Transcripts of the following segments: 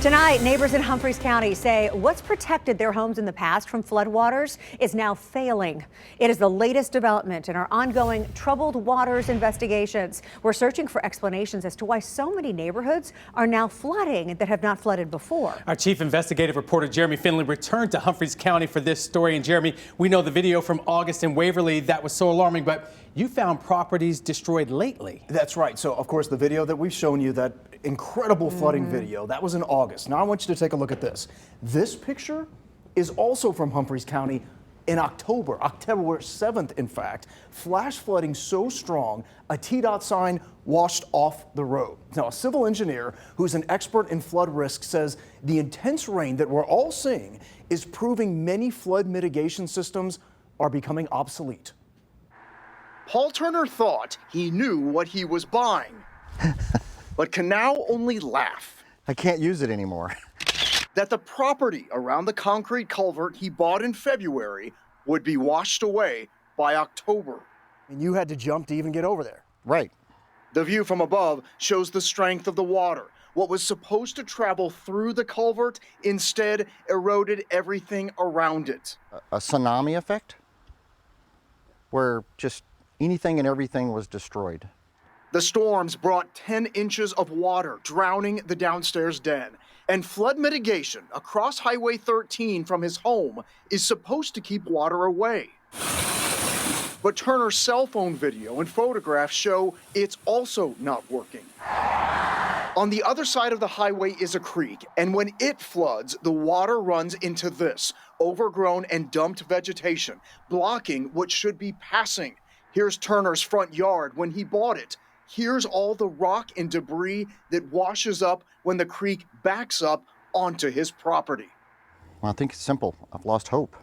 Tonight, neighbors in Humphreys County say what's protected their homes in the past from floodwaters is now failing. It is the latest development in our ongoing troubled waters investigations. We're searching for explanations as to why so many neighborhoods are now flooding that have not flooded before. Our chief investigative reporter Jeremy Finley returned to Humphreys County for this story. And Jeremy, we know the video from August in Waverly that was so alarming, but you found properties destroyed lately. That's right. So, of course, the video that we've shown you, that incredible flooding video, that was in August. Now I want you to take a look at this. This picture is also from Humphreys County in October 7th, in fact. Flash flooding so strong, a TDOT sign washed off the road. Now, a civil engineer who's an expert in flood risk says the intense rain that we're all seeing is proving many flood mitigation systems are becoming obsolete. Paul Turner thought he knew what he was buying, but can now only laugh. I can't use it anymore. That the property around the concrete culvert he bought in February would be washed away by October. And you had to jump to even get over there. Right. The view from above shows the strength of the water. What was supposed to travel through the culvert instead eroded everything around it. A tsunami effect? Where just anything and everything was destroyed. The storms brought 10 inches of water, drowning the downstairs den. And flood mitigation across Highway 13 from his home is supposed to keep water away. But Turner's cell phone video and photographs show it's also not working. On the other side of the highway is a creek, and when it floods, the water runs into this overgrown and dumped vegetation, blocking what should be passing. Here's Turner's front yard when he bought it. Here's all the rock and debris that washes up when the creek backs up onto his property. Well, I think it's simple. I've lost hope.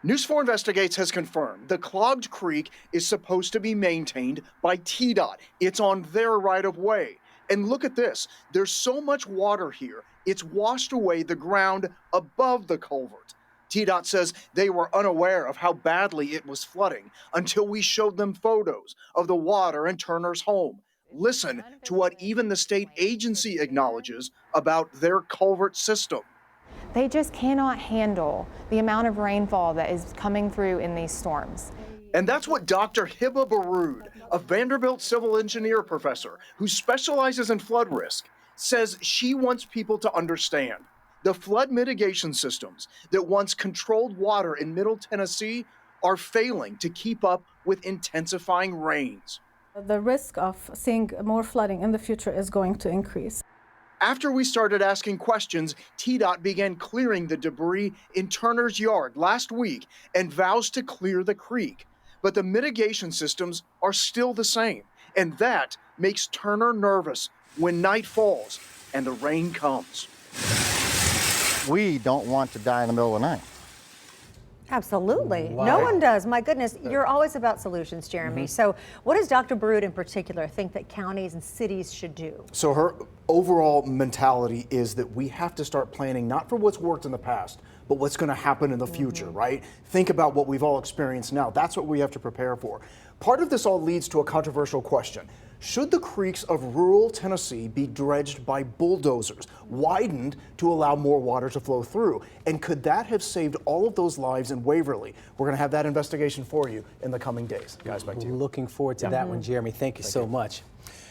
News 4 Investigates has confirmed the clogged creek is supposed to be maintained by TDOT. It's on their right-of-way. And look at this. There's so much water here, it's washed away the ground above the culvert. TDOT says they were unaware of how badly it was flooding until we showed them photos of the water in Turner's home. Listen to what even the state agency acknowledges about their culvert system. They just cannot handle the amount of rainfall that is coming through in these storms. And that's what Dr. Hibba Baroud, a Vanderbilt civil engineer professor who specializes in flood risk, says she wants people to understand. The flood mitigation systems that once controlled water in Middle Tennessee are failing to keep up with intensifying rains. The risk of seeing more flooding in the future is going to increase. After we started asking questions, TDOT began clearing the debris in Turner's yard last week and vows to clear the creek. But the mitigation systems are still the same, and that makes Turner nervous when night falls and the rain comes. We don't want to die in the middle of the night. Absolutely. Wow. No one does. My goodness, you're always about solutions, Jeremy. So what does Dr. Baroud in particular think that counties and cities should do? So her overall mentality is that we have to start planning not for what's worked in the past, but what's going to happen in the future, right? Think about what we've all experienced now. That's what we have to prepare for. Part of this all leads to a controversial question. Should the creeks of rural Tennessee be dredged by bulldozers, widened to allow more water to flow through? And could that have saved all of those lives in Waverly? We're going to have that investigation for you in the coming days. Guys, back to you. Looking forward to that one, Jeremy. Thank you so much.